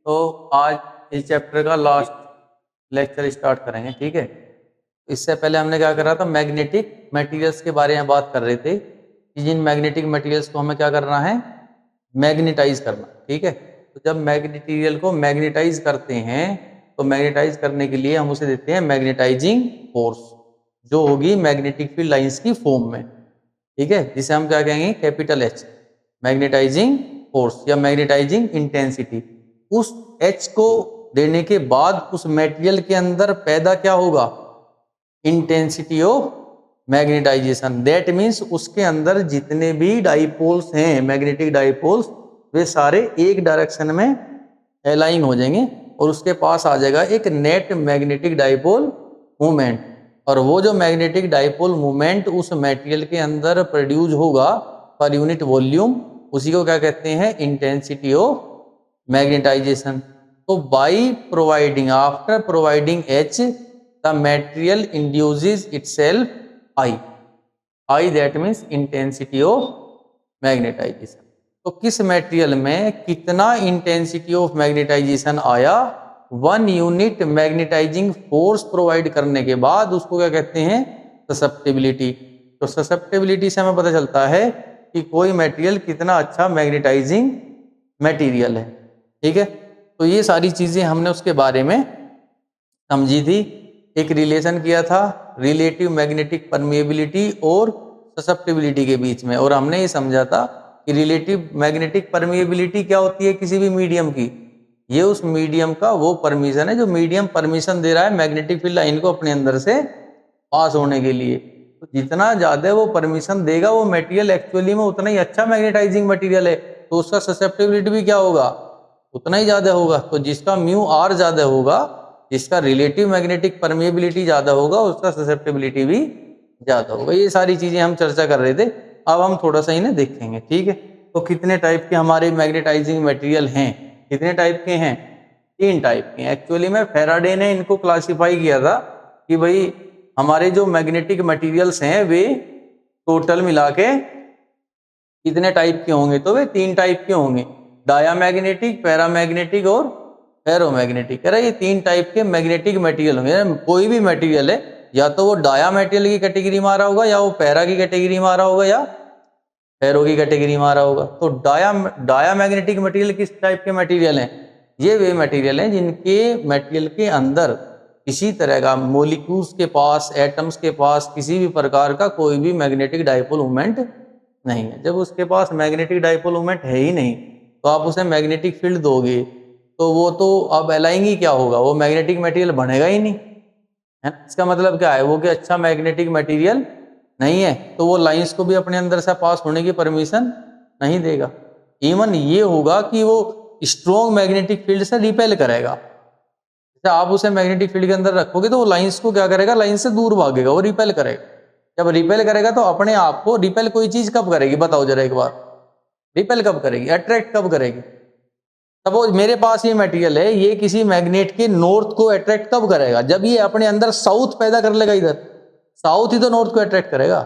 तो आज इस चैप्टर का लास्ट लेक्चर स्टार्ट करेंगे, ठीक है। इससे पहले हमने क्या करा था, मैग्नेटिक मटेरियल्स के बारे में बात कर रहे थे कि जिन मैग्नेटिक मटेरियल्स को हमें क्या करना है, मैग्नेटाइज करना, ठीक है। तो जब मैग्नेटिरियल को मैग्नेटाइज करते हैं तो मैग्नेटाइज करने के लिए हम उसे देते हैं मैग्नेटाइजिंग फोर्स, जो होगी मैग्नेटिक फील्ड लाइंस की फॉर्म में, ठीक है, जिसे हम क्या कहेंगे, कैपिटल एच, मैग्नेटाइजिंग फोर्स या मैग्नेटाइजिंग इंटेंसिटी। उस एच को देने के बाद उस मेटेरियल के अंदर पैदा क्या होगा, intensity of magnetization. That means उसके अंदर जितने भी डाइपोल्स हैं, मैग्नेटिक डाइपोल्स, वे सारे एक डायरेक्शन में अलाइन हो जाएंगे और उसके पास आ जाएगा एक नेट मैग्नेटिक डाइपोल मूवमेंट। और वो जो मैग्नेटिक डाइपोल मूवमेंट उस मटेरियल के अंदर प्रोड्यूस होगा पर यूनिट वॉल्यूम, उसी को क्या कहते हैं, इंटेंसिटी ऑफ मैग्नेटाइजेशन। तो by providing, after providing H, the material induces itself I. I that means intensity of magnetization. तो किस मटेरियल में कितना इंटेंसिटी ऑफ मैग्नेटाइजेशन आया, 1 यूनिट मैग्नेटाइजिंग फोर्स प्रोवाइड करने के बाद उसको क्या कहते हैं, ससेप्टिबिलिटी। तो ससेप्टिबिलिटी से हमें पता चलता है कि कोई मटेरियल कितना अच्छा मैग्नेटाइजिंग मटेरियल है, ठीक है। तो ये सारी चीजें हमने उसके बारे में समझी थी। एक रिलेशन किया था रिलेटिव मैग्नेटिक परमिएबिलिटी और ससेप्टिबिलिटी के बीच में, और हमने ये समझा था कि रिलेटिव मैग्नेटिक परमिएबिलिटी क्या होती है किसी भी मीडियम की, ये उस मीडियम का वो परमिशन है जो मीडियम परमिशन दे रहा है मैग्नेटिक फील्ड लाइन को अपने अंदर से पास होने के लिए। तो जितना ज्यादा वो परमिशन देगा वो मटेरियल एक्चुअली में उतना ही अच्छा मैग्नेटाइजिंग मटेरियल है, तो उसका ससेप्टिबिलिटी भी क्या होगा, उतना ही ज्यादा होगा। तो जिसका म्यू आर ज्यादा होगा, जिसका रिलेटिव मैग्नेटिक परमिएबिलिटी ज्यादा होगा, उसका ससेप्टिबिलिटी भी ज्यादा होगा। ये सारी चीजें हम चर्चा कर रहे थे, अब हम थोड़ा सा इन्हें देखेंगे, ठीक है। तो कितने टाइप के हमारे मैग्नेटाइजिंग मटेरियल हैं, कितने टाइप के हैं, 3 टाइप के हैं। एक्चुअली में फेराडे ने इनको क्लासिफाई किया था कि भाई हमारे जो मैग्नेटिक मटेरियल्स हैं वे टोटल मिला के कितने टाइप के होंगे, तो वे 3 टाइप के होंगे, डायामैग्नेटिक, पैरामैग्नेटिक और फेरोमैग्नेटिक। कह रहा है ये 3 टाइप के मैग्नेटिक मटेरियल होंगे। कोई भी मटेरियल है, या तो वो डाया मटेरियल की कैटेगरी में आ रहा होगा, या वो पैरा की कैटेगरी में आ रहा होगा, या फेरो की कैटेगरी में आ रहा होगा। तो डायामैग्नेटिक मटेरियल किस टाइप के मटेरियल हैं, ये वे मटेरियल हैं जिनके मटेरियल के अंदर किसी तरह का मोलिक्यूल्स के पास, एटम्स के पास किसी भी प्रकार का कोई भी मैग्नेटिक डाइपोल मूवमेंट नहीं है। जब उसके पास मैग्नेटिक डाइपोल मूवमेंट है ही नहीं, तो आप उसे मैग्नेटिक फील्ड दोगे तो वो तो अब अलाइंग ही क्या होगा, वो मैग्नेटिक मटेरियल बनेगा ही नहीं, है ना। इसका मतलब क्या है, वो कि अच्छा मैग्नेटिक मटेरियल नहीं है, तो वो लाइंस को भी अपने अंदर से पास होने की परमिशन नहीं देगा। इवन ये होगा कि वो स्ट्रॉन्ग मैग्नेटिक फील्ड से रिपेल करेगा। जैसे आप उसे मैग्नेटिक फील्ड के अंदर रखोगे तो वो लाइंस को क्या करेगा, लाइन से दूर भागेगा, वो रिपेल करेगा। जब रिपेल करेगा तो अपने आप को रिपेल कोई चीज कब करेगी, बताओ जरा एक बार, रिपेल कब करेगी, अट्रैक्ट कब करेगी। सपोज मेरे पास ये मटेरियल है, ये किसी मैग्नेट के नॉर्थ को अट्रैक्ट कब करेगा, जब ये अपने अंदर साउथ पैदा कर लेगा, इधर साउथ ही तो नॉर्थ को अट्रैक्ट करेगा।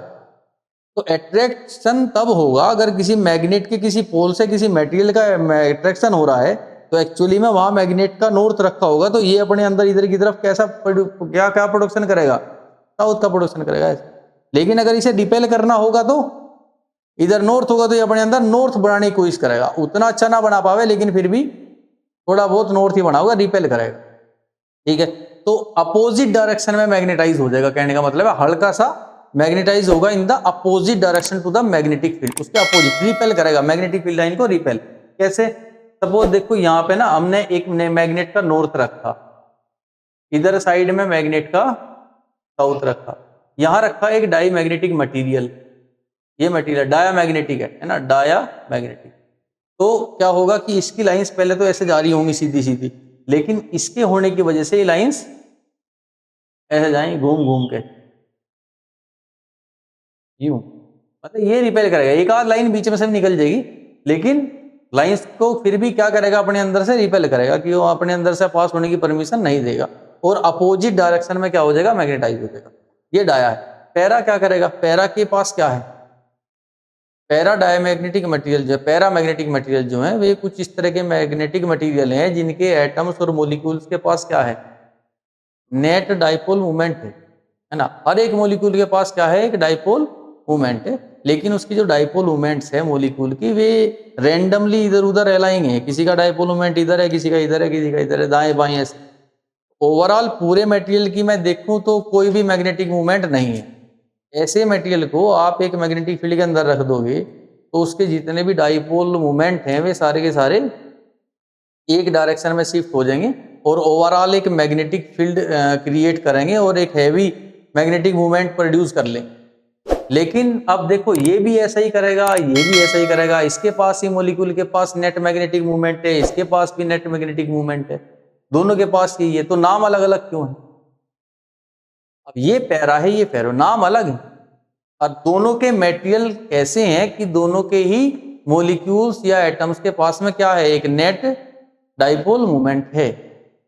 तो अट्रैक्शन तब होगा अगर किसी मैग्नेट के किसी पोल से किसी मटेरियल का अट्रैक्शन हो रहा है, तो एक्चुअली में वहां मैग्नेट का नॉर्थ रखा होगा, तो ये अपने अंदर इधर की तरफ कैसा क्या क्या प्रोडक्शन करेगा, साउथ का प्रोडक्शन करेगा। लेकिन अगर इसे रिपेल करना होगा तो इधर नॉर्थ होगा, तो ये अपने अंदर नॉर्थ बनाने की कोशिश करेगा। उतना अच्छा ना बना पावे, लेकिन फिर भी थोड़ा बहुत नॉर्थ ही बना होगा, रिपेल करेगा, ठीक है। तो अपोजिट डायरेक्शन में मैग्नेटाइज हो जाएगा, कहने का मतलब है हल्का सा मैग्नेटाइज होगा in the opposite direction to the magnetic field, उसके अपोजिट रिपेल करेगा मैग्नेटिक फील्ड लाइन को। रिपेल कैसे, सपोज देखो यहाँ पे ना हमने एक मैग्नेट का नॉर्थ रखा, इधर साइड में मैग्नेट का साउथ रखा, यहां रखा एक डाई मैग्नेटिक मटीरियल, ये मटीरियल डाया मैग्नेटिक है ना, डाया मैग्नेटिक। तो क्या होगा कि इसकी लाइंस पहले तो ऐसे जा रही होंगी सीधी सीधी, लेकिन इसके होने की वजह से ये लाइंस ऐसे जाएंगी घूम घूम के, यूं, मतलब ये रिपेल करेगा, एक आध लाइन बीच में से भी निकल जाएगी, लेकिन लाइंस को फिर भी क्या करेगा, अपने अंदर से रिपेल करेगा, कि वो अपने अंदर से पास होने की परमिशन नहीं देगा, और अपोजिट डायरेक्शन में क्या हो जाएगा, मैग्नेटाइज हो जाएगा। ये डाया है। पैरा क्या करेगा, पैरा के पास क्या है, पैरा डायमैग्नेटिक मटेरियल जो है, पैरा मैग्नेटिक मटेरियल जो है वे कुछ इस तरह के मैग्नेटिक मटेरियल हैं जिनके एटम्स और मॉलिक्यूल्स के पास क्या है, नेट डाइपोल मोमेंट है ना। हर एक मॉलिक्यूल के पास क्या है, एक डाइपोल मोमेंट है, लेकिन उसकी जो डाइपोल मोमेंट्स है मॉलिक्यूल की वे रैंडमली इधर उधर अलाइंग है। किसी का डाइपोल मोमेंट इधर है, किसी का इधर है, किसी का इधर है, दाएं बाएं ऐसे। ओवरऑल पूरे मटेरियल की मैं देखूं तो कोई भी मैग्नेटिक मूवमेंट नहीं है। ऐसे मटेरियल को आप एक मैग्नेटिक फील्ड के अंदर रख दोगे तो उसके जितने भी डाइपोल मूवमेंट हैं वे सारे के सारे एक डायरेक्शन में शिफ्ट हो जाएंगे और ओवरऑल एक मैग्नेटिक फील्ड क्रिएट करेंगे और एक हैवी मैग्नेटिक मूवमेंट प्रोड्यूस कर लेंगे। लेकिन अब देखो ये भी ऐसा ही करेगा, ये भी ऐसा ही करेगा। इसके पास ही मॉलिक्यूल के पास नेट मैग्नेटिक मूवमेंट है, इसके पास भी नेट मैग्नेटिक मूवमेंट है, दोनों के पास यही है, तो नाम अलग अलग क्यों है? अब ये पैरा है, ये फेरो, नाम अलग है और दोनों के मटेरियल ऐसे हैं कि दोनों के ही मॉलिक्यूल्स या एटम्स के पास में क्या है, एक नेट डाइपोल मोमेंट है।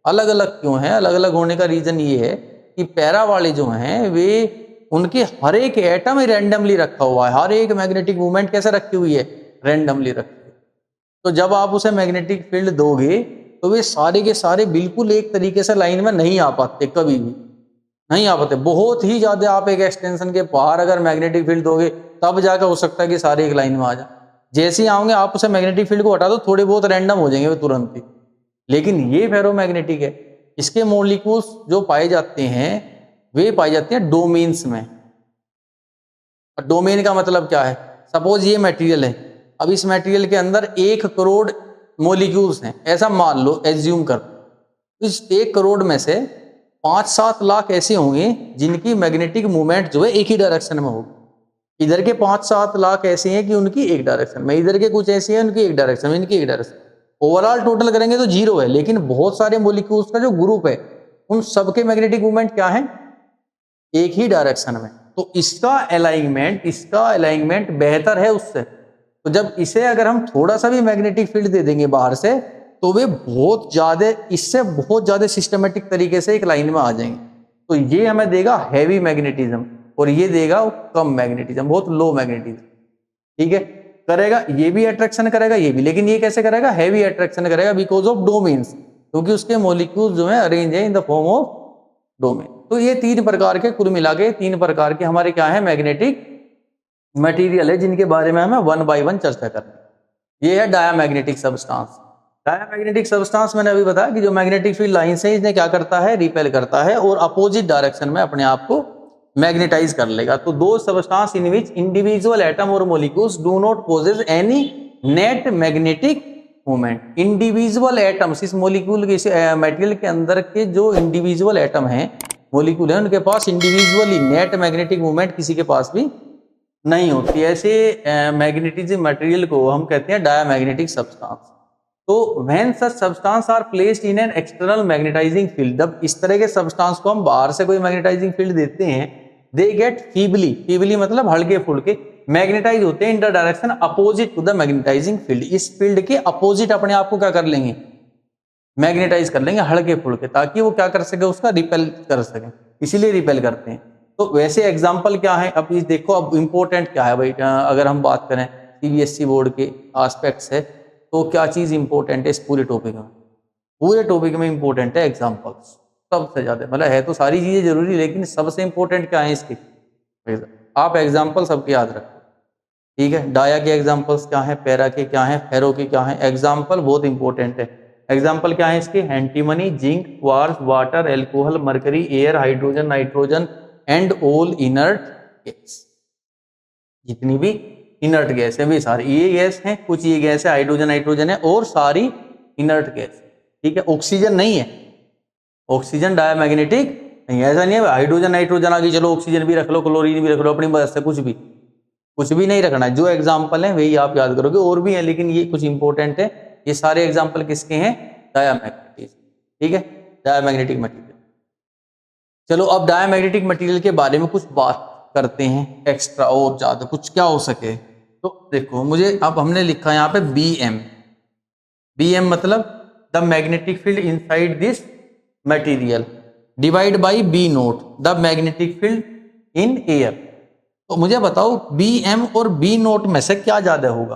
अलग अलग क्यों है? अलग अलग होने का रीजन ये है कि पैरा वाले जो हैं वे उनके हर एक एटम ही रैंडमली रखा हुआ है, हर एक मैग्नेटिक मूवमेंट कैसे रखी हुई है, रैंडमली रखी हुई है। तो जब आप उसे मैग्नेटिक फील्ड दोगे तो वे सारे के सारे बिल्कुल एक तरीके से लाइन में नहीं आ पाते, कभी भी नहीं आ पाते। बहुत ही ज्यादा आप एक एक्सटेंशन के बाहर अगर मैग्नेटिक फील्ड दोगे तब जाकर हो सकता है कि सारे एक लाइन में आ जाए। जैसे ही आओगे आप उसे मैग्नेटिक फील्ड को हटा दो, थोड़े बहुत रैंडम हो जाएंगे वे तुरंत ही। लेकिन ये फेरोमैग्नेटिक है, इसके मॉलिक्यूल्स जो पाए जाते हैं वे पाए जाते हैं डोमेन्स में। और डोमेन का मतलब क्या है? सपोज ये मटेरियल है, अब इस मटेरियल के अंदर 1 करोड़ मॉलिक्यूल्स हैं, ऐसा मान लो, एज्यूम कर। इस 1 करोड़ में से 5-7 लाख ऐसे होंगे जिनकी मैग्नेटिक मूवमेंट जो है एक ही डायरेक्शन में होगी। इधर के 5-7 लाख ऐसे हैं कि उनकी एक डायरेक्शन में, इधर के कुछ ऐसे हैं उनकी एक डायरेक्शन में, इनकी एक डायरेक्शन। ओवरऑल टोटल करेंगे तो 0 है, लेकिन बहुत सारे मॉलिक्यूल्स का जो ग्रुप है उन सबके मैग्नेटिक मूवमेंट क्या है, एक ही डायरेक्शन में। तो इसका अलाइनमेंट बेहतर है उससे। तो जब इसे अगर हम थोड़ा सा भी मैग्नेटिक फील्ड दे देंगे बाहर से तो वे इससे बहुत ज्यादा सिस्टमेटिक तरीके से एक लाइन में आ जाएंगे। तो ये हमें देगा हैवी मैग्नेटिज्म और ये देगा कम मैग्नेटिज्म, बहुत लो मैग्नेटिज्म। ठीक है, करेगा ये भी अट्रैक्शन करेगा, ये भी, लेकिन ये कैसे करेगा, हैवी अट्रैक्शन करेगा बिकॉज ऑफ डोमेन्स, क्योंकि उसके मॉलिक्यूल्स जो है अरेंज है in the form of domain. तो ये 3 प्रकार के, कुल मिला के 3 प्रकार के हमारे क्या है, मैग्नेटिक मटेरियल है, जिनके बारे में हमें 1 बाय 1 चर्चा करनी। ये है डायामैग्नेटिक सब्सटेंस। डायामैग्नेटिक सब्सटेंस मैंने अभी बताया कि जो मैग्नेटिक फील्ड लाइन से इन्हें क्या करता है, रिपेल करता है और अपोजिट डायरेक्शन में अपने आप को मैग्नेटाइज कर लेगा। तो दो substance in which individual atom और molecules do not possess any net magnetic movement. Individual atoms, इस मॉलिक्यूल के, इस मटेरियल के अंदर के जो इंडिविजुअल एटम हैं, मॉलिक्यूल हैं, उनके पास इंडिविजुअली नेट मैग्नेटिक मूवमेंट किसी के पास भी नहीं होती। ऐसे मैग्नेटिज्म मटेरियल को हम कहते हैं डायामैग्नेटिक सब्सटेंस। तो when such substance are placed in an external magnetizing field, जब इस तरह के सब्सटेंस को हम बाहर से कोई मैग्नेटाइजिंग फील्ड देते हैं, दे गेट फीबली मतलब हल्के फुल्के मैग्नेटाइज होते हैं in the direction opposite to the magnetizing field. इस फील्ड के अपोजिट अपने आप को क्या कर लेंगे, मैग्नेटाइज कर लेंगे हल्के फुल्के, ताकि वो क्या कर सके, उसका रिपेल कर सके, इसीलिए रिपेल करते हैं। तो वैसे एग्जाम्पल क्या है, अब ये देखो, अब इंपॉर्टेंट क्या है भाई, अगर हम बात करें सीबीएसई बोर्ड के एस्पेक्ट्स है तो क्या चीज इंपॉर्टेंट है इस पूरे टॉपिक में? पूरे टॉपिक में इंपॉर्टेंट है एग्जाम्पल्स, सबसे ज्यादा। मतलब है तो सारी चीजें जरूरी, लेकिन सबसे इंपॉर्टेंट क्या है इसकी, आप एग्जाम्पल सबके याद रखो। ठीक है, डाया के एग्जाम्पल्स क्या है, पैरा के क्या है, फेरो के क्या है, एग्जाम्पल बहुत इंपॉर्टेंट है। एग्जाम्पल क्या है इसके, antimony, zinc, quartz, water, alcohol, mercury, air, hydrogen, nitrogen and all inert gas. जितनी भी इनर्ट गैस है वे सारी ये गैस हैं, कुछ ये गैस है, हाइड्रोजन नाइट्रोजन है, और सारी इनर्ट गैस। ठीक है, ऑक्सीजन नहीं है, ऑक्सीजन डायामैग्नेटिक नहीं है। ऐसा नहीं है हाइड्रोजन नाइट्रोजन आ गई चलो ऑक्सीजन भी रख लो, क्लोरीन भी रख लो, अपनी मदद से कुछ भी नहीं रखना है। जो एग्जाम्पल है वही आप याद करोगे, और भी है लेकिन ये कुछ इंपॉर्टेंट है। ये सारे एग्जाम्पल किसके हैं, डायामैग्नेटिक। ठीक है, डायामैग्नेटिक मटेरियल। चलो अब डायामैग्नेटिक मटेरियल के बारे में कुछ बात करते हैं एक्स्ट्रा, और ज्यादा कुछ क्या हो सके। तो देखो, मुझे अब हमने लिखा यहाँ पे BM मतलब the magnetic field inside this material divide by B0 the magnetic field in air. तो मुझे बताओ बी एम और बी नोट में से क्या ज्यादा होगा,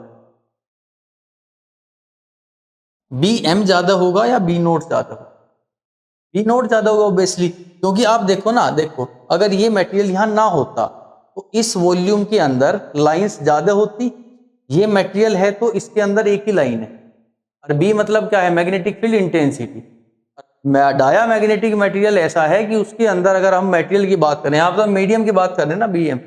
बी एम ज्यादा होगा या बी नोट ज्यादा होगा? बी नोट ज्यादा होगा ऑब्वियसली, क्योंकि आप देखो ना, देखो अगर ये मटेरियल यहां ना होता तो इस वॉल्यूम के अंदर लाइंस ज्यादा होती, ये मटेरियल है तो इसके अंदर एक ही लाइन है, और बी मतलब क्या है, magnetic field intensity. Diamagnetic material ऐसा है कि उसके अंदर अगर हम मटेरियल की बात करें, आप तो मीडियम की बात कर रहे हैं ना, B M,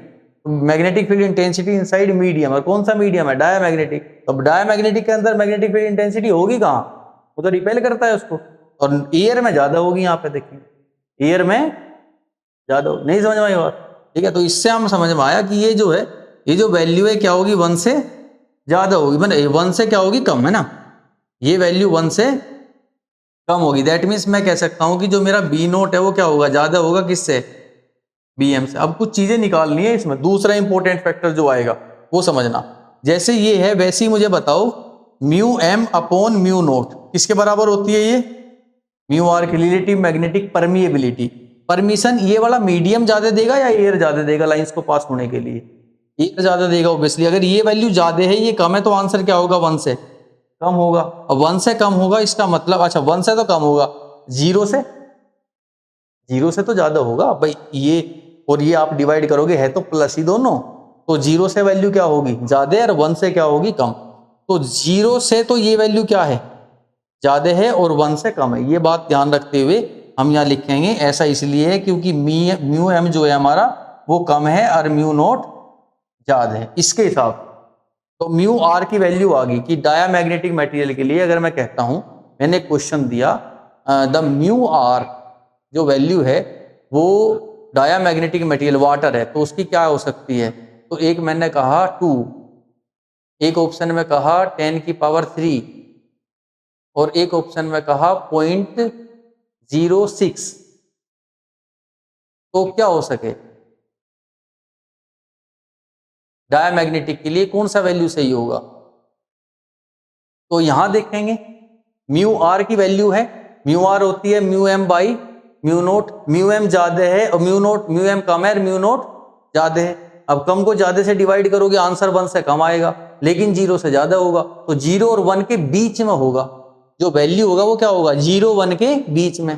magnetic field intensity inside medium, और कौन सा मीडियम है, डाया मैग्नेटिक। तो डाया मैग्नेटिक के अंदर मैग्नेटिक फील्ड इंटेंसिटी होगी कहाँ, वो तो रिपेल करता है उसको, और एयर में ज्यादा होगी, यहाँ पे देखिए एयर में ज्यादा होगी। नहीं समझ में आई बात? ठीक है, तो इससे हम समझ में आया कि ये जो है, ये जो वैल्यू है क्या होगी, 1 से ज्यादा होगी, मतलब 1 से क्या होगी, कम, है ना, ये वैल्यू 1 से कम होगी। दैट मीन्स मैं कह सकता हूं कि जो मेरा बी नोट है वो क्या होगा, ज्यादा होगा किससे, बी एम से। अब कुछ चीजें निकालनी है इसमें, दूसरा इंपॉर्टेंट फैक्टर जो आएगा वो समझना। जैसे ये है वैसे ही मुझे बताओ mu M upon mu naught किसके बराबर होती है, ये म्यू आर की रिलेटिव मैग्नेटिक परमिएबिलिटी। परमिशन ये वाला मीडियम ज्यादा देगा या एयर ज्यादा देगा लाइंस को पास होने के लिए, एयर ज्यादा देगा ऑब्वियसली। अगर ये वैल्यू ज्यादा है ये कम है तो आंसर क्या होगा, 1 से कम होगा। अब 1 से कम होगा इसका मतलब, अच्छा 1 से तो कम होगा, 0 से, 0 से तो ज्यादा होगा भाई, ये और ये आप डिवाइड करोगे है तो प्लस ही दोनों, तो 0 से वैल्यू क्या होगी, ज्यादा, और 1 से क्या होगी, कम। तो 0 से तो ये वैल्यू क्या है, ज्यादा है, और 1 से कम है। ये बात ध्यान रखते हुए हम यहाँ लिखेंगे, ऐसा इसलिए है क्योंकि म्यू एम जो है हमारा वो कम है और म्यू नोट ज्यादा है, इसके हिसाब से। तो म्यू आर की वैल्यू आ गई कि डाया मैग्नेटिक मटेरियल के लिए अगर मैं कहता हूं, मैंने क्वेश्चन दिया द म्यू आर जो वैल्यू है वो डाया मैग्नेटिक मटेरियल वाटर है तो उसकी क्या हो सकती है, तो एक मैंने कहा 2, एक ऑप्शन में कहा 10⁻³ और एक ऑप्शन में कहा 0.06। तो क्या हो सके, डायामैग्नेटिक के लिए कौन सा वैल्यू सही होगा? तो यहां देखेंगे म्यू आर की वैल्यू है, म्यू आर होती है mu M by mu naught, mu M ज्यादा है और म्यू नोट, म्यू एम कम है और म्यू नोट ज्यादा है। अब कम को ज्यादा से डिवाइड करोगे आंसर 1 से कम आएगा, लेकिन 0 से ज्यादा होगा, तो 0 और 1 के बीच में होगा, जो वैल्यू होगा वो क्या होगा, 0 1 के बीच में।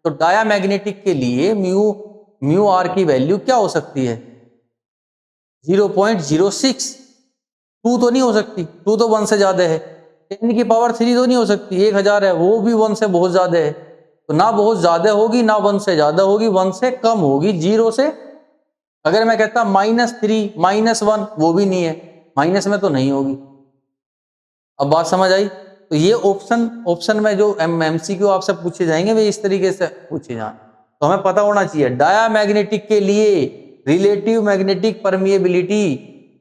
तो डायामैग्नेटिक के लिए म्यू आर की वैल्यू क्या हो सकती है, 0.06। 2 तो नहीं हो सकती, 2 तो 1 से ज्यादा है। 10⁻³ तो नहीं हो सकती, 1000 है, वो भी 1 से बहुत ज्यादा है। तो ना बहुत ज्यादा होगी ना 1 से ज्यादा होगी, 1 से कम होगी, 0 से। अगर मैं कहता -3 -1 वो भी नहीं है, माइनस में तो नहीं होगी। अब बात समझ आई? तो ये ऑप्शन में जो MCQ आपसे पूछे जाएंगे वे इस तरीके से पूछे जाएं, तो हमें पता होना चाहिए डायामैग्नेटिक के लिए रिलेटिव मैग्नेटिक परमिएबिलिटी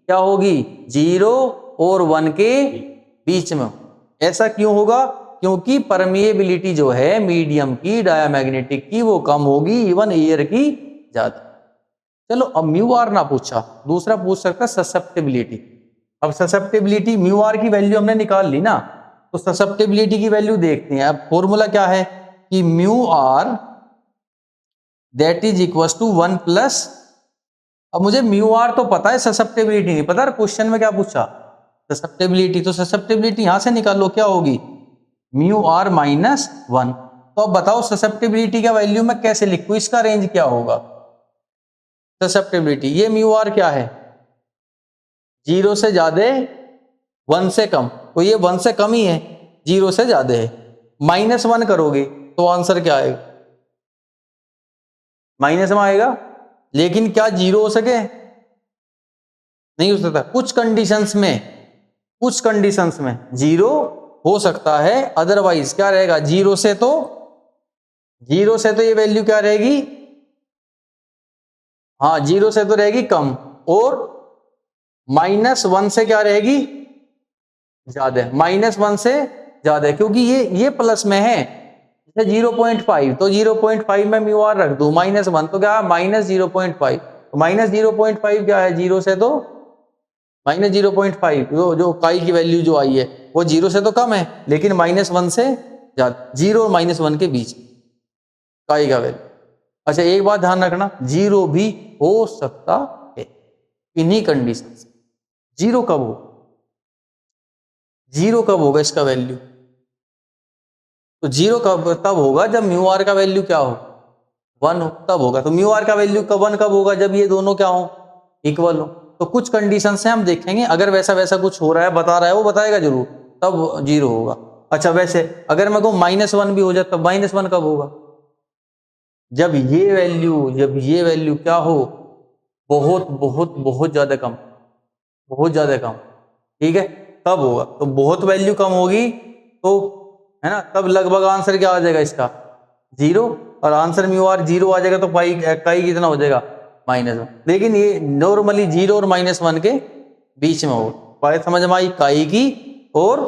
क्या होगी, 0 और 1 के बीच में। ऐसा क्यों होगा, क्योंकि परमिएबिलिटी जो है मीडियम की डायामैग्नेटिक की वो कम होगी, इवन एयर की ज्यादा। चलो अब म्यू आर ना पूछा, दूसरा पूछ सकता है ससेप्टेबिलिटी। अब ससेप्टेबिलिटी म्यू आर की वैल्यू हमने निकाल ली ना, तो ससेप्टेबिलिटी की वैल्यू देखते हैं। अब फॉर्मूला क्या है कि mu R that is equal to 1 plus, अब मुझे म्यू आर तो पता है, ससेप्टेबिलिटी नहीं पता। क्वेश्चन में क्या पूछा, ससेप्टेबिलिटी, तो ससेप्टेबिलिटी यहां से निकालो क्या होगी, म्यू आर -1। तो अब बताओ ससेप्टेबिलिटी का वैल्यू मैं कैसे लिखूं, इसका रेंज क्या होगा ससेप्टेबिलिटी। ये म्यू आर क्या है, 0 से ज्यादा 1 से कम, तो ये 1 से कम ही है, 0 से ज्यादा है। -1 करोगे तो आंसर क्या आएगा, माइनस में आएगा। लेकिन क्या 0 हो सके, नहीं हो सकता। कुछ कंडीशंस में 0 हो सकता है, अदरवाइज क्या रहेगा, 0 से तो ये वैल्यू क्या रहेगी, हाँ 0 से तो रहेगी कम, और -1 से क्या रहेगी, ज्यादा। -1 से ज्यादा, क्योंकि ये प्लस में है, 0.5, तो 0.5 में म्यू आर रख दू, -1 तो क्या -0.5, तो -0.5 क्या है, 0 से तो -0.5, जो काई की वैल्यू जो आई है वो 0 से तो कम है, लेकिन -1 से ज्यादा, 0 और -1 के बीच काई का वैल्यू। अच्छा एक बात ध्यान रखना, 0 भी हो सकता है, इन्हीं कंडीशन से। जीरो कब हो, जीरो कब होगा इसका वैल्यू, तो जीरो कब तब होगा जब म्यू आर का वैल्यू क्या हो, 1 हो, तब होगा। तो म्यू आर का वैल्यू कब 1 कब होगा, जब ये दोनों क्या हो, इक्वल हो। तो कुछ कंडीशन से हम देखेंगे, अगर वैसा वैसा कुछ हो रहा है, बता रहा है, वो बताएगा जरूर, तब जीरो होगा। अच्छा वैसे अगर मैं कहूँ -1 भी हो जाए, तब -1 कब होगा, जब ये वैल्यू क्या हो, बहुत बहुत बहुत ज्यादा कम, बहुत ज्यादा कम, ठीक है, तब होगा। तो बहुत वैल्यू कम होगी तो, है ना, तब लगभग आंसर क्या आ जाएगा इसका, जीरो। और आंसर म्यू आर जीरो आ जाएगा तो पाई काई कितना हो जाएगा, -1। लेकिन ये नॉर्मली जीरो और -1 के बीच में हो। बात समझ में आई, काई की और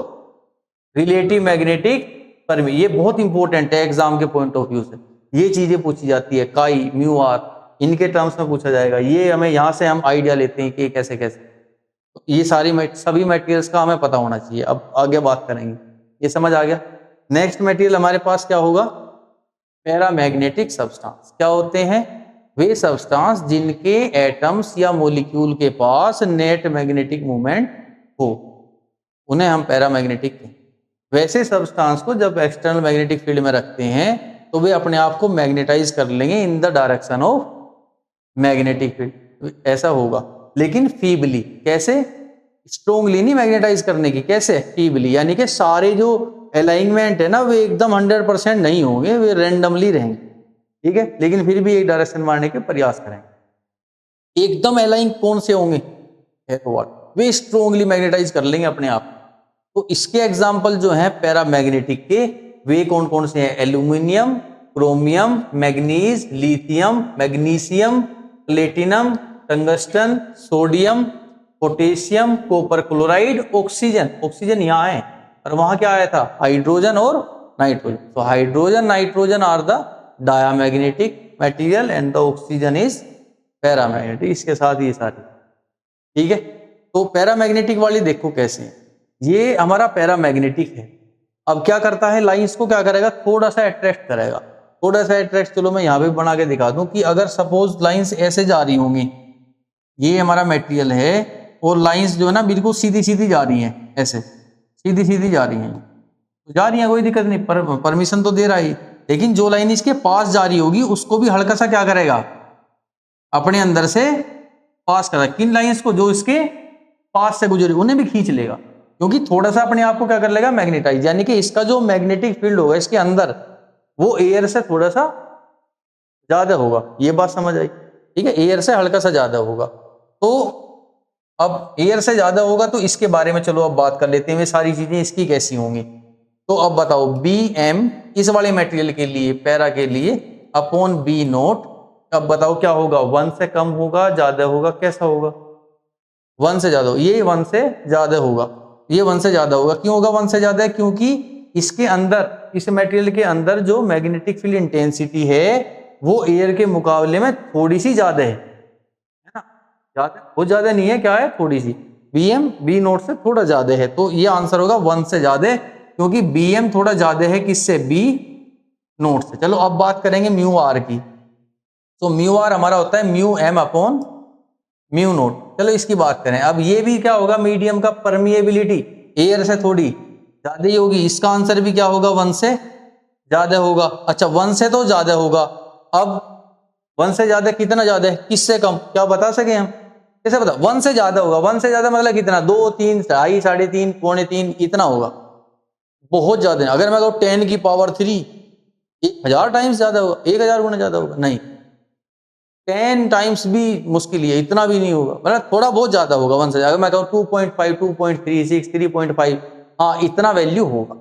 रिलेटिव मैग्नेटिक परमी, ये बहुत इंपॉर्टेंट है एग्जाम के पॉइंट ऑफ व्यू से। ये चीजें पूछी जाती है, काई म्यू आर, इनके टर्म्स में पूछा जाएगा। ये हमें यहाँ से हम आइडिया लेते हैं कि कैसे कैसे, तो ये सभी मटेरियल्स का हमें पता होना चाहिए। अब आगे बात करेंगे, ये समझ आ गया। नेक्स्ट मटेरियल हमारे पास क्या होगा, पैरामैग्नेटिक सब्सटेंस। क्या होते हैं, वे सब्सटेंस जिनके एटम्स या मॉलिक्यूल के पास नेट मैग्नेटिक मूवमेंट हो, उन्हें हम पैरामैग्नेटिक कहते हैं। वैसे सब्सटेंस को जब एक्सटर्नल मैग्नेटिक फील्ड में रखते हैं तो वे अपने आप को मैग्नेटाइज कर लेंगे इन the direction of magnetic field, ऐसा होगा। लेकिन फीबली, कैसे, स्ट्रोंगली नहीं मैग्नेटाइज करने की, कैसे, फीबली, यानी कि सारे जो अलाइनमेंट है ना वे एकदम 100% नहीं होंगे, वे रेंडमली रहेंगे, ठीक है, लेकिन फिर भी एक डायरेक्शन मारने के प्रयास करेंगे। एकदम अलाइन कौन से होंगे, वे स्ट्रोंगली मैग्नेटाइज कर लेंगे अपने आप। तो इसके एग्जाम्पल जो है पैरामैग्नेटिक के, वे कौन कौन से हैं, aluminium, chromium, manganese, lithium, magnesium, platinum, tungsten, sodium, potassium, copper chloride, oxygen. Oxygen यहाँ है और वहां क्या आया था, हाइड्रोजन और नाइट्रोजन। तो hydrogen nitrogen are the diamagnetic material and the oxygen is paramagnetic. इसके साथ ये सारी, ठीक है। तो पैरामैग्नेटिक वाली देखो कैसे है, ये हमारा पैरामैग्नेटिक है। अब क्या करता है, लाइंस को क्या करेगा, थोड़ा सा अट्रैक्ट करेगा, थोड़ा सा अट्रैक्ट। चलो मैं यहाँ पे बना के दिखा दूं कि अगर सपोज लाइंस ऐसे जा रही होंगी, ये हमारा मटेरियल है और लाइंस जो है ना बिल्कुल सीधी सीधी जा रही हैं, ऐसे सीधी सीधी जा रही हैं, तो जा रही हैं, कोई दिक्कत नहीं, परमिशन तो दे रहा है। लेकिन जो लाइन इसके पास जा रही होगी उसको भी हल्का सा क्या करेगा, अपने अंदर से पास करेगा। किन लाइंस को, जो इसके पास से गुजरी उन्हें भी खींच लेगा, क्योंकि थोड़ा सा अपने आप को क्या कर लेगा, मैग्नेटाइज, यानी कि इसका जो मैग्नेटिक फील्ड होगा इसके अंदर वो एयर से थोड़ा सा ज्यादा होगा। ये बात समझ आई, ठीक है, एयर से हल्का सा ज्यादा होगा। तो अब एयर से ज्यादा होगा तो इसके बारे में चलो अब बात कर लेते हैं, वे सारी चीजें इसकी कैसी होंगी। तो अब बताओ, बी एम इस वाले मटेरियल के लिए, पैरा के लिए, अपॉन बी नोट, अब बताओ क्या होगा, 1 से कम होगा, ज्यादा होगा, कैसा होगा, 1 से ज्यादा, ये 1 से ज्यादा होगा, ये 1 से ज्यादा होगा। क्यों होगा 1 से ज्यादा, क्योंकि इसके अंदर, इस मटेरियल के अंदर जो मैग्नेटिक फील्ड इंटेंसिटी है वो एयर के मुकाबले में थोड़ी सी ज्यादा है ना, ज्यादा, बहुत ज्यादा नहीं है, क्या है, थोड़ी सी। बीएम बी नोट से थोड़ा ज्यादा है, तो ये आंसर होगा 1 से ज्यादा, क्योंकि बीएम थोड़ा ज्यादा है किससे, बी नोट से। चलो अब बात करेंगे म्यू आर की। तो म्यू आर हमारा होता है mu M upon mu naught. चलो इसकी बात करें। अब ये भी क्या होगा, मीडियम का परमिएबिलिटी एयर से थोड़ी ज्यादा ही होगी, इसका आंसर भी क्या होगा, 1 से ज्यादा होगा। अच्छा 1 से तो ज्यादा होगा, अब 1 से ज्यादा कितना ज्यादा है, किससे कम, क्या बता सके हम, कैसे पता, 1 से ज्यादा होगा, 1 से ज्यादा मतलब कितना, 2, 3, 2.5, 3.5, पौने 3, इतना होगा, बहुत ज्यादा है। अगर मैं कहूँ 10 की पावर 3, 1000 टाइम्स ज्यादा होगा, 1000 गुना ज्यादा होगा, नहीं, 10 टाइम्स भी मुश्किल है, इतना भी नहीं होगा, मतलब थोड़ा बहुत ज्यादा होगा 1 से। अगर मैं कहूँ 2.5, 2.36, 3.5, हाँ इतना वैल्यू होगा,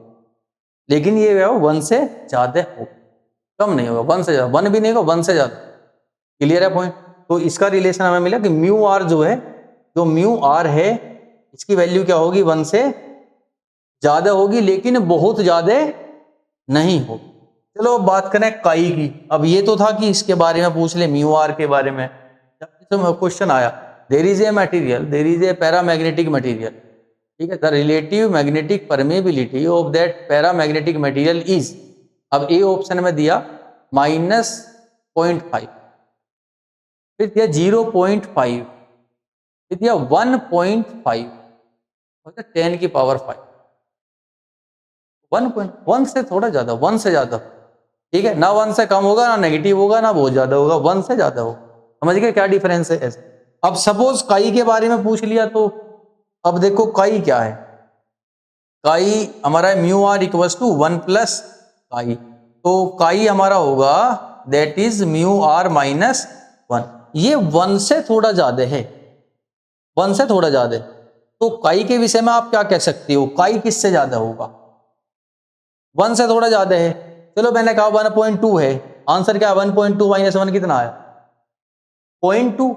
लेकिन ये 1 से ज्यादा होगा, कम नहीं होगा, 1 से ज्यादा, 1 भी नहीं होगा, 1 से ज्यादा। क्लियर है पॉइंट। तो इसका रिलेशन हमें मिला कि म्यू आर जो है, जो म्यू आर है इसकी वैल्यू क्या होगी, 1 से ज्यादा होगी, लेकिन बहुत ज्यादा नहीं होगी। चलो अब बात करें काई की। अब ये तो था कि इसके बारे में पूछ ले, म्यू आर के बारे में क्वेश्चन आया, there is a material, there is a paramagnetic material, ठीक है, the relative magnetic permeability of that paramagnetic material is, अब ए ऑप्शन में दिया -0.5, फिर दिया 0.5, दिया 1.5 मतलब 10 की पावर 5, 1.1 से थोड़ा ज्यादा, 1 से ज्यादा, ठीक है ना, 1 से कम होगा ना नेगेटिव होगा ना बहुत ज्यादा होगा, 1 से ज्यादा होगा। समझ गए क्या डिफरेंस है ऐसे। अब सपोज काई के बारे में पूछ लिया तो अब देखो काई क्या है, काई हमारा mu R equals to 1 plus chi, तो काई हमारा होगा that is mu R minus 1, ये 1 से थोड़ा ज्यादा है, 1 से थोड़ा ज्यादा है। तो काई के विषय में आप क्या कह सकते हो, काई किससे ज्यादा होगा, 1 से थोड़ा ज्यादा है। चलो मैंने कहा 1.2 है, आंसर क्या है 1.2 माइनस 1 कितना है 0.2।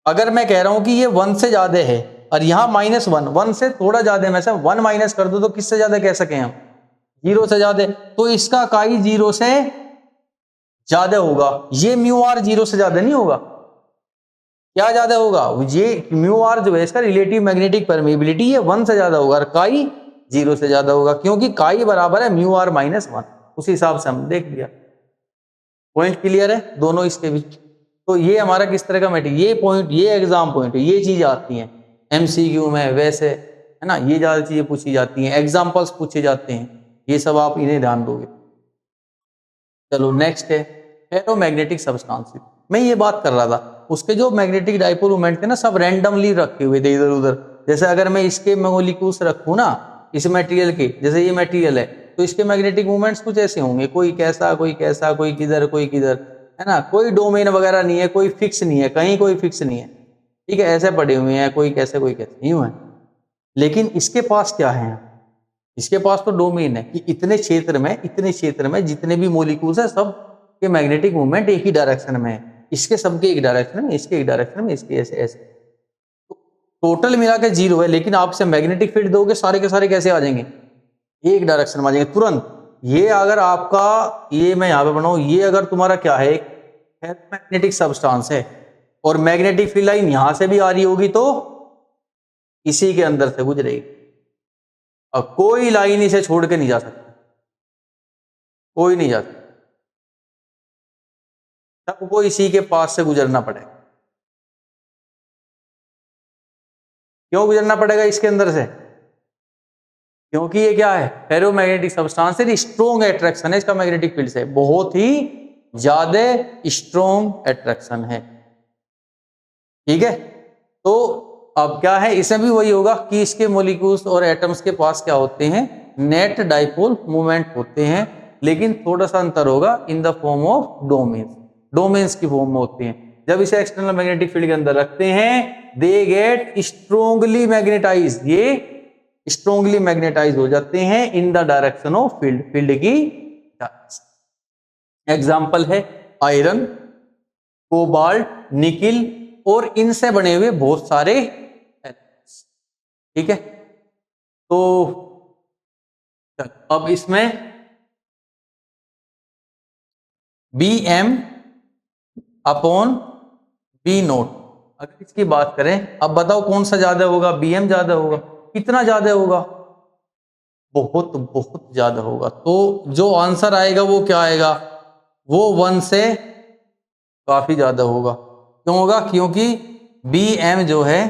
अगर मैं कह रहा हूं कि ये 1 से ज्यादा है और यहां -1, 1 से थोड़ा ज्यादा में से 1 माइनस कर दो तो किससे ज्यादा कह सके हम, 0 से ज्यादा, तो इसका काई 0 से ज्यादा होगा। ये म्यू आर 0 से ज्यादा नहीं होगा, क्या ज्यादा होगा, ये म्यू आर जो है इसका रिलेटिव मैग्नेटिक परमेबिलिटी ये 1 से ज्यादा होगा और काई 0 से ज्यादा होगा, क्योंकि काई बराबर है म्यू आर माइनस 1। उस हिसाब से हम देख लिया, पॉइंट क्लियर है दोनों इसके बीच। तो ये हमारा किस तरह का मैटर, ये पॉइंट, ये एग्जाम पॉइंट है, ये चीज आती है एमसीक्यू में वैसे, है ना, ये ज्यादा चीजें पूछी जाती हैं, एग्जाम्पल्स पूछे जाते हैं, ये सब आप इन्हें ध्यान दोगे। चलो नेक्स्ट है फेरोमैग्नेटिक सब्सटेंसेस। मैं ये बात कर रहा था उसके जो मैग्नेटिक डाइपोल मोमेंट थे ना सब रैंडमली रखे हुए थे इधर उधर। जैसे अगर मैं इसके मोलिक्यूल्स रखूं ना इस मटेरियल के, जैसे ये मटेरियल है तो इसके मैग्नेटिक मोमेंट्स कुछ ऐसे होंगे, कोई कैसा कोई कैसा, कोई किधर कोई किधर, है ना, कोई डोमेन वगैरह नहीं है, कोई फिक्स नहीं है, कहीं कोई फिक्स नहीं है, ठीक है, ऐसे पड़े हुए हैं, कोई कैसे कोई कैसे, यूं है। लेकिन इसके पास क्या है, इसके पास तो डोमेन है कि इतने क्षेत्र में जितने भी मॉलिक्यूल्स है सब के मैग्नेटिक मूवमेंट एक ही डायरेक्शन में है, इसके सबके एक डायरेक्शन में, इसके एक डायरेक्शन में, इसके ऐसे ऐसे, तो टोटल मिला के 0 है। लेकिन आपसे मैग्नेटिक फील्ड दोगे सारे के सारे कैसे आ जाएंगे, एक डायरेक्शन में आ जाएंगे तुरंत। ये अगर आपका, ये मैं यहाँ पे बनाऊं, ये अगर तुम्हारा क्या है मैग्नेटिक सब्सटेंस है और मैग्नेटिक फील्ड लाइन यहां से भी आ रही होगी तो इसी के अंदर से गुजरेगी, अब कोई लाइन इसे छोड़ के नहीं जा सकती, कोई नहीं जा सकता, सबको इसी के पास से गुजरना पड़ेगा। क्यों गुजरना पड़ेगा इसके अंदर से, क्योंकि ये क्या है फेरोमैग्नेटिक सब्सटेंस है, स्ट्रॉन्ग अट्रैक्शन है इसका मैग्नेटिक फील्ड से, बहुत ही ज्यादा स्ट्रॉन्ग अट्रैक्शन है, ठीक है। तो अब क्या है, इसमें भी वही होगा कि इसके मॉलिक्यूल्स और एटम्स के पास क्या होते हैं, नेट डाइपोल मोमेंट होते हैं, लेकिन थोड़ा सा अंतर होगा in the form of domains, domains की फॉर्म में होते हैं। जब इसे एक्सटर्नल मैग्नेटिक फील्ड के अंदर रखते हैं दे गेट स्ट्रोंगली मैग्नेटाइज, ये स्ट्रोंगली मैग्नेटाइज हो जाते हैं in the direction of field, field की एग्जाम्पल है आयरन, कोबाल्ट, निकिल और इनसे बने हुए बहुत सारे एलिमेंट्स, ठीक है। तो अब इसमें B M upon B naught, अगर इसकी बात करें, अब बताओ कौन सा ज्यादा होगा, बी एम ज्यादा होगा, कितना ज्यादा होगा, बहुत बहुत ज्यादा होगा। तो जो आंसर आएगा वो क्या आएगा, वो 1 से काफी ज्यादा होगा। क्यों होगा, क्योंकि बी एम जो है,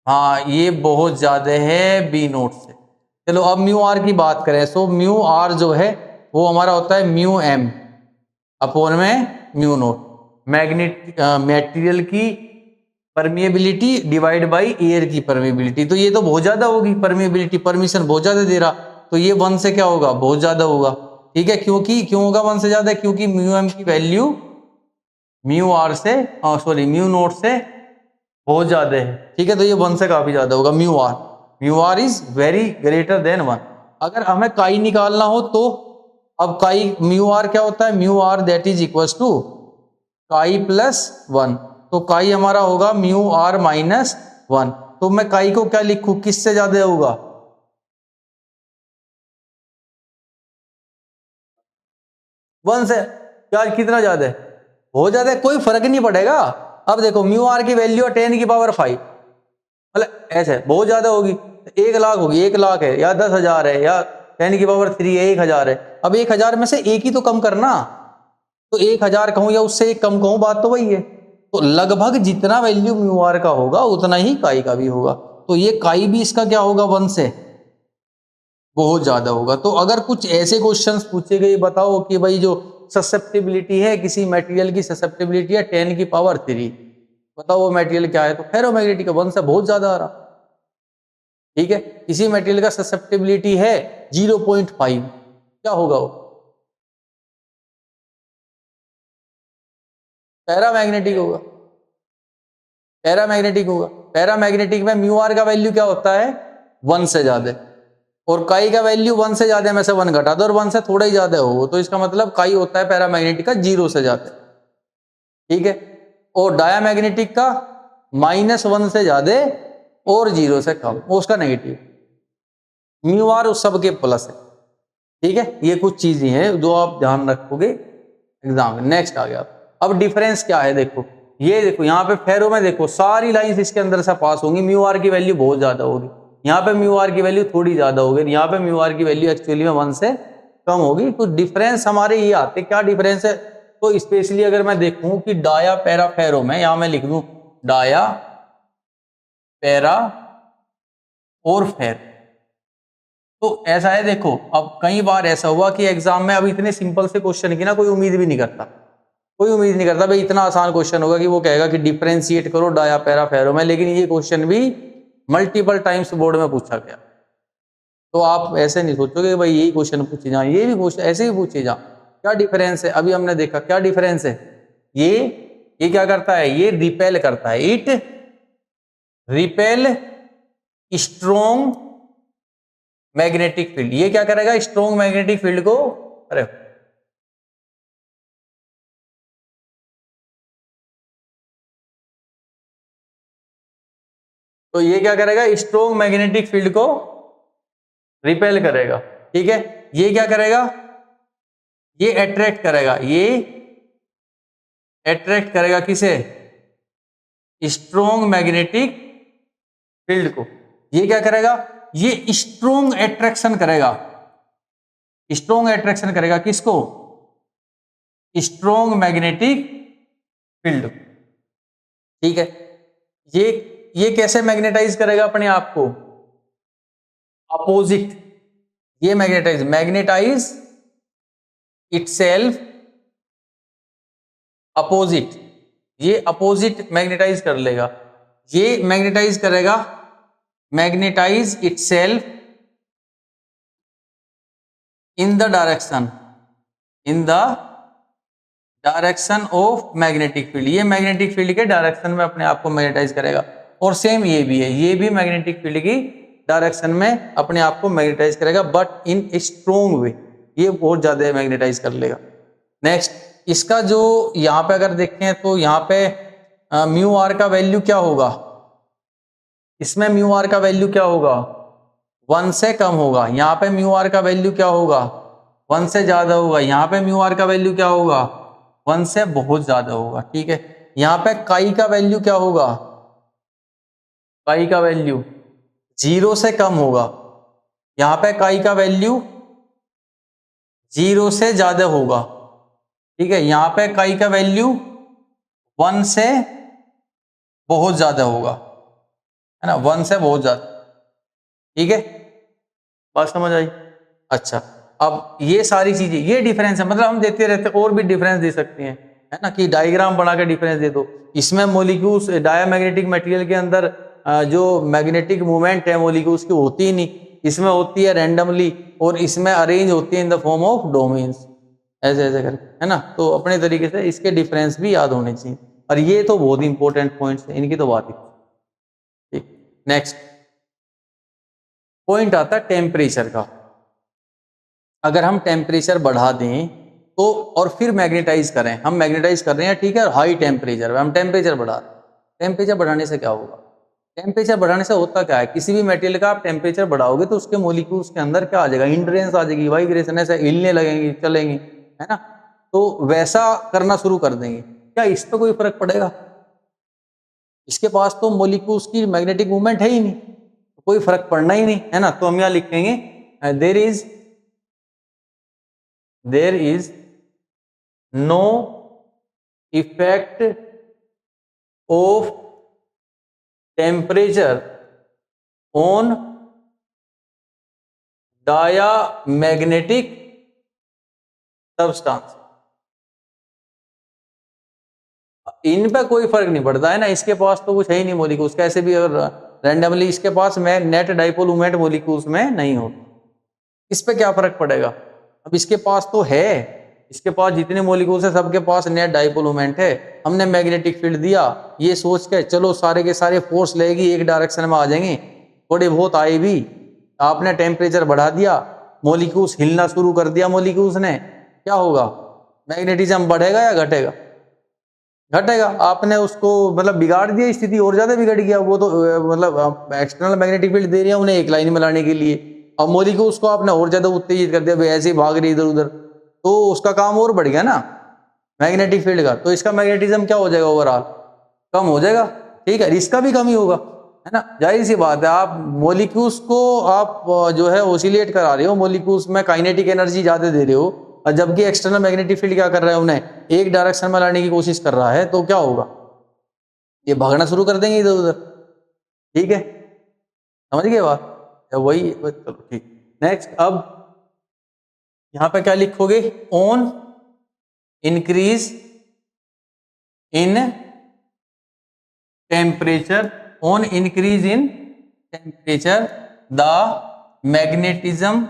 हाँ ये बहुत ज्यादा है बी नोट से। चलो अब म्यू आर की बात करें, सो म्यू आर जो है वो हमारा होता है म्यू एम अपॉन में म्यू नोट, मैग्नेट मटेरियल की परमिएबिलिटी डिवाइड बाय एयर की परमिएबिलिटी। तो ये तो बहुत ज्यादा होगी परमिएबिलिटी, परमिशन बहुत ज्यादा दे रहा, तो ये 1 से क्या होगा, बहुत ज्यादा होगा, ठीक है। क्योंकि क्यों होगा 1 से ज्यादा, क्योंकि म्यू एम की वैल्यू म्यू आर से, सॉरी म्यू नोट से बहुत ज्यादा है, ठीक है। तो ये 1 से काफी ज्यादा होगा mu R is very greater than 1। अगर हमें काई निकालना हो तो अब काई म्यू आर क्या होता है, mu R that is equal to chi plus 1, तो काई हमारा होगा म्यू आर माइनस 1। तो मैं काई को क्या लिखूं, किससे ज्यादा होगा, 1 से, क्या कितना ज्यादा है, बहुत ज्यादा है, कोई फर्क नहीं पड़ेगा। अब देखो म्यू आर की वैल्यू है 10 की पावर 5, मतलब ऐसे बहुत ज्यादा होगी, 1 लाख होगी, 1 लाख है या 10,000 है या 10 की पावर 3 है, 1,000 है। अब 1,000 में से एक ही तो कम करना, तो 1,000 कहूं या उससे एक कम कहूं, बात तो वही है। तो लगभग जितना वैल्यू म्यू आर का होगा उतना ही काई का भी होगा। तो ये काई भी इसका क्या होगा, 1 से बहुत ज्यादा होगा। तो अगर कुछ ऐसे क्वेश्चंस पूछे गए, बताओ कि भाई जो ससेप्टिबिलिटी है किसी मटेरियल की, ससेप्टिबिलिटी है 10 की पावर 3, बताओ वो मटेरियल क्या है, तो फेरोमैग्नेटिक 1 से बहुत ज्यादा आ रहा। ठीक है, किसी मटेरियल का ससेप्टिबिलिटी है 0.5, क्या होगा वो, पैरामैग्नेटिक होगा। पैरामैग्नेटिक होगा। पैरामैग्नेटिक में म्यू आर का वैल्यू क्या होता है, 1 से ज्यादा, और काई का वैल्यू 1 से ज्यादा में से 1 घटा दो और 1 से थोड़ा ही ज्यादा हो, तो इसका मतलब काई होता है पैरामैग्नेटिक का 0 से ज्यादा। ठीक है, और डायामैग्नेटिक का -1 से ज्यादा और 0 से कम, उसका नेगेटिव। म्यू आर उस सब के प्लस है। ठीक है, ये कुछ चीजें हैं जो आप ध्यान रखोगे एग्जाम में। नेक्स्ट आ गया, अब डिफरेंस क्या है, देखो ये देखो यहाँ पे फेरो में देखो सारी लाइंस इसके अंदर से पास होंगी, म्यू आर की वैल्यू बहुत ज्यादा होगी, यहाँ पे म्यू आर की वैल्यू थोड़ी ज्यादा होगी, यहाँ पे म्यू आर की वैल्यू एक्चुअली में 1 से कम होगी। तो डिफरेंस हमारे ये आते, क्या डिफरेंस है, तो स्पेशली अगर मैं देखूं कि डाया पैरा फेरो में, यहां मैं लिख दूं डाया पैरा और फेर, तो ऐसा है देखो। अब कई बार ऐसा हुआ कि एग्जाम में अब इतने सिंपल से क्वेश्चन की ना कोई उम्मीद भी नहीं करता, कोई उम्मीद नहीं करता भाई इतना आसान क्वेश्चन होगा कि वो कहेगा कि डिफरेंशिएट करो डाया पैरा फेरो में, लेकिन ये क्वेश्चन भी मल्टीपल टाइम्स बोर्ड में पूछा गया। तो आप ऐसे नहीं सोचोगे भाई यही क्वेश्चन पूछे जाए, ये भी क्वेश्चन ऐसे ही पूछे जा। क्या डिफरेंस है, अभी हमने देखा क्या डिफरेंस है, ये क्या करता है, ये रिपेल करता है, it repel strong magnetic field. ये क्या करेगा, स्ट्रोंग मैग्नेटिक फील्ड को, अरे तो ये क्या करेगा, स्ट्रोंग मैग्नेटिक फील्ड को रिपेल करेगा। ठीक है, ये क्या करेगा, ये अट्रैक्ट करेगा, ये अट्रैक्ट करेगा किसे, स्ट्रोंग मैग्नेटिक फील्ड को। ये क्या करेगा, ये स्ट्रोंग अट्रैक्शन करेगा, स्ट्रोंग अट्रैक्शन करेगा किसको, स्ट्रोंग मैग्नेटिक फील्ड। ठीक है, ये ये कैसे मैग्नेटाइज करेगा अपने आप को, अपोजिट, ये मैग्नेटाइज इटसेल्फ अपोजिट, ये अपोजिट मैग्नेटाइज कर लेगा, ये मैग्नेटाइज करेगा, magnetize itself in the direction of magnetic field, ये मैग्नेटिक फील्ड के डायरेक्शन में अपने आप को मैग्नेटाइज करेगा। और सेम ये भी है, ये भी मैग्नेटिक फील्ड की डायरेक्शन में अपने आप को मैग्नेटाइज करेगा, बट इन स्ट्रोंग वे, ये बहुत ज्यादा मैग्नेटाइज कर लेगा। नेक्स्ट, इसका जो यहाँ पे अगर देखें तो यहाँ पे म्यू आर का वैल्यू क्या होगा, इसमें म्यू आर का वैल्यू क्या होगा, 1 से कम होगा। यहाँ पे म्यू आर का वैल्यू क्या होगा, 1 से ज्यादा होगा। यहाँ पे म्यू आर का वैल्यू क्या होगा, 1 से बहुत ज्यादा होगा। ठीक है, यहाँ पे काई का वैल्यू क्या होगा, काई का वैल्यू 0 से कम होगा। यहाँ पे काई का वैल्यू 0 से ज्यादा होगा। ठीक है, यहाँ पे काई का वैल्यू 1 से बहुत ज्यादा होगा, है ना, 1 से बहुत ज्यादा। ठीक है, बात समझ आई। अच्छा, अब ये सारी चीजें, ये डिफरेंस है, मतलब हम देते रहते और भी डिफरेंस दे सकते हैं, है ना, कि डायग्राम बना के डिफरेंस दे दो। इसमें मॉलिक्यूल्स डायामैग्नेटिक मटेरियल के अंदर जो मैग्नेटिक मूवमेंट है मॉलिक्यूल्स की होती ही नहीं, इसमें होती है रैंडमली, और इसमें अरेंज होती है in the form of domains, ऐसे ऐसे करके, है ना। तो अपने तरीके से इसके डिफरेंस भी याद होने चाहिए, और ये तो बहुत इंपॉर्टेंट पॉइंट्स है, इनकी तो बात ही। ठीक, नेक्स्ट पॉइंट आता है टेम्परेचर का। अगर हम टेम्परेचर बढ़ा दें तो, और फिर मैग्नेटाइज करें, हम मैग्नेटाइज कर रहे हैं, ठीक है, हाई टेम्परेचर हम टेम्परेचर बढ़ा रहे हैं, टेम्परेचर बढ़ाने से क्या होगा, टेम्परेचर बढ़ाने से होता क्या है, किसी भी मटेरियल का आप टेम्परेचर बढ़ाओगे तो उसके मॉलिक्यूल्स के अंदर क्या आ जाएगा, हिंड्रेंस आ जाएगी, वाइब्रेशन, ऐसे हिलने लगेंगे, चलेंगे, है ना। तो वैसा करना शुरू कर देंगे, क्या इस पर कोई फर्क पड़ेगा, इसके पास तो मॉलिक्यूल्स की मैग्नेटिक मूवमेंट है ही नहीं, तो कोई फर्क पड़ना ही नहीं, है ना। तो हम यहाँ लिखेंगे there is no effect of temperature on diamagnetic substance। इन पे कोई फर्क नहीं पड़ता है ना, इसके पास तो कुछ है ही नहीं मॉलिक्यूल्स, कैसे भी अगर रैंडमली इसके पास में नेट डाइपोल मोमेंट मॉलिक्यूल्स में नहीं होता, इस पे क्या फर्क पड़ेगा। अब इसके पास तो है, इसके पास जितने मॉलिक्यूल्स है सबके पास नेट डाइपोल मोमेंट है, हमने मैग्नेटिक फील्ड दिया, ये सोच के चलो सारे के सारे फोर्स लेगी एक डायरेक्शन में आ जाएंगे, थोड़े बहुत आए भी, आपने टेम्परेचर बढ़ा दिया, मॉलिक्यूल्स हिलना शुरू कर दिया, मॉलिक्यूल्स ने, क्या होगा, मैग्नेटिज्म बढ़ेगा या घटेगा, घटेगा। आपने उसको मतलब बिगाड़ दिया, स्थिति और ज्यादा बिगड़ गया, वो तो मतलब एक्सटर्नल मैग्नेटिक फील्ड दे रही है उन्हें एक लाइन में लाने के लिए, अब मॉलिक्यूल्स को आपने और ज्यादा उत्तेजित कर दिया, भाई ऐसे ही भाग रही इधर उधर, तो उसका काम और बढ़ गया ना मैग्नेटिक फील्ड का, तो इसका मैग्नेटिज्म क्या हो जाएगा, ओवरऑल कम हो जाएगा, ठीक है, इसका भी कम ही होगा, है ना, जाहिर सी बात है। आप मॉलिक्यूल्स को आप जो है ओसिलेट करा रहे हो, मॉलिक्यूल्स में काइनेटिक एनर्जी ज्यादा दे रहे हो, और जबकि एक्सटर्नल मैग्नेटिक फील्ड क्या कर रहा है, उन्हें एक डायरेक्शन में लाने की कोशिश कर रहा है, तो क्या होगा, ये भागना शुरू कर देंगे इधर उधर, ठीक है, समझ गए बात, वही, चलो ठीक। नेक्स्ट, अब यहां पे क्या लिखोगे, on increase in temperature, on increase in temperature the magnetism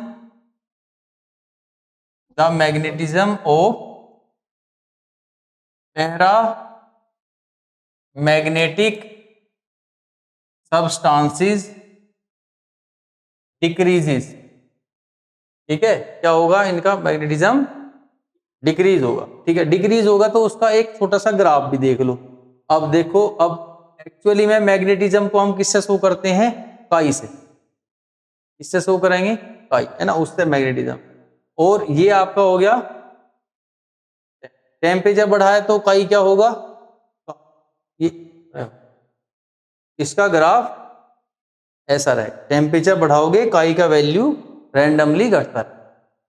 of paramagnetic substances decreases, ठीक है, क्या होगा, इनका मैग्नेटिज्म डिक्रीज होगा, ठीक है, डिक्रीज होगा तो उसका एक छोटा सा ग्राफ भी देख लो। अब देखो, अब एक्चुअली में मैग्नेटिज्म को हम किससे शो करते हैं, काई से, किससे शो करेंगे, काई, है ना, उससे मैग्नेटिज्म, और ये आपका हो गया टेम्परेचर बढ़ाए तो काई क्या होगा, ये इसका ग्राफ ऐसा रहे, टेम्परेचर बढ़ाओगे काई का वैल्यू रैंडमली घटता है,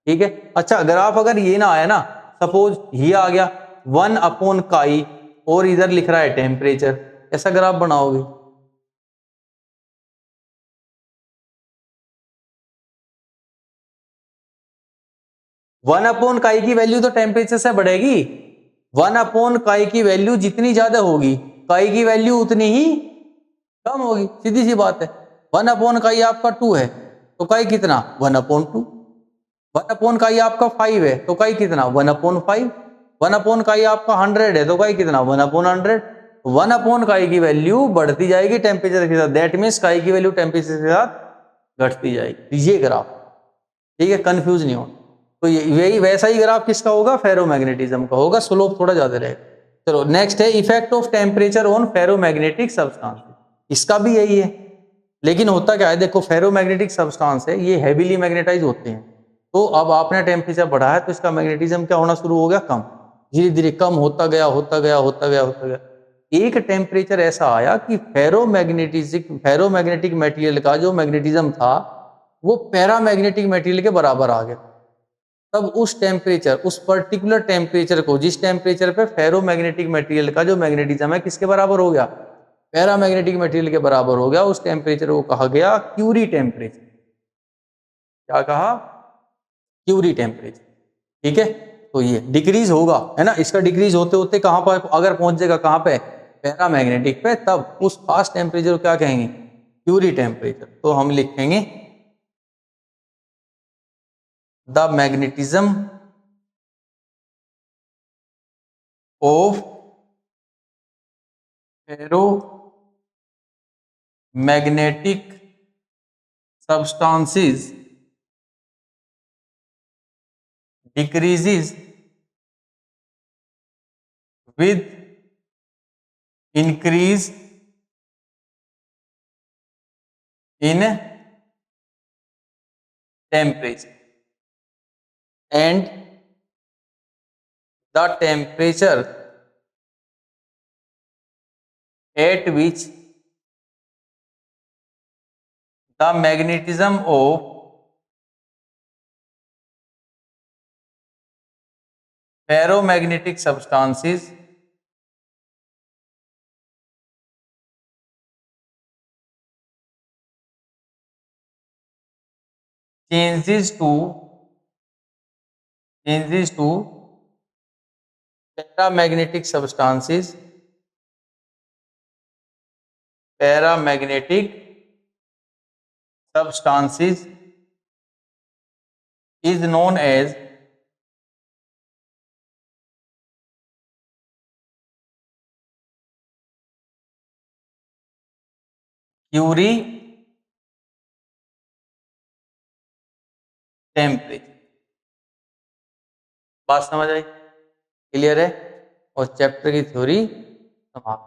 ठीक है। अच्छा, ग्राफ अगर ये ना आया ना, सपोज ये आ गया 1/काई और इधर लिख रहा है टेम्परेचर, ऐसा ग्राफ बनाओगे, 1/काई की वैल्यू तो टेम्परेचर से बढ़ेगी, 1/काई की वैल्यू जितनी ज्यादा होगी काई की वैल्यू उतनी ही कम होगी, सीधी सी बात है। 1/काई आपका 2 है तो काई कितना, 1/2, 1/काई आपका 5 है तो काई कितना, 1/5, 1/काई आपका 100 है तो काई कितना, 1/100, 1/काई की वैल्यू बढ़ती जाएगी टेम्परेचर के साथ, दैट मीन्स काई की वैल्यू टेम्परेचर के साथ घटती जाएगी, ये ग्राफ, ठीक है, कंफ्यूज नहीं हो। तो यही वैसा ही ग्राफ किसका होगा, फेरोमैग्नेटिज्म का होगा, स्लोप थोड़ा ज्यादा रहेगा। चलो नेक्स्ट है effect of temperature on ferromagnetic substance, इसका भी यही है, लेकिन होता क्या है, देखो फेरोमैग्नेटिक सब्सटेंस है, ये हेवीली मैग्नेटाइज होते हैं, तो अब आपने टेम्परेचर बढ़ाया तो इसका मैग्नेटिज्म क्या होना शुरू हो गया, कम, धीरे धीरे कम होता गया होता गया होता गया होता गया, एक टेम्परेचर ऐसा आया कि फेरोमैग्नेटिक मटेरियल का जो मैग्नेटिज्म था वो पैरामैग्नेटिक मटेरियल के बराबर आ गया। तब उस टेम्परेचर, उस पर्टिकुलर टेम्परेचर को, जिस टेम्परेचर पे फेरोमैग्नेटिक मटेरियल का जो मैग्नेटिज्म है किसके बराबर हो गया, पैरामैग्नेटिक मटेरियल के बराबर हो गया, उस टेम्परेचर को कहा गया क्यूरी टेम्परेचर, क्या कहा, क्यूरी टेम्परेचर, ठीक है। तो ये डिक्रीज होगा, है ना, इसका डिक्रीज होते होते कहां पर अगर पहुंच जाएगा, कहां पे, पैरामैग्नेटिक पे, तब उस पास टेम्परेचर को क्या कहेंगे, क्यूरी टेम्परेचर। तो हम लिखेंगे the magnetism of ferromagnetic substances decreases with increase in temperature, and the temperature at which the magnetism of ferromagnetic substances changes to paramagnetic substances is known as Curie temperature. बात समझ आई? Clear है? और chapter की theory समाप्त।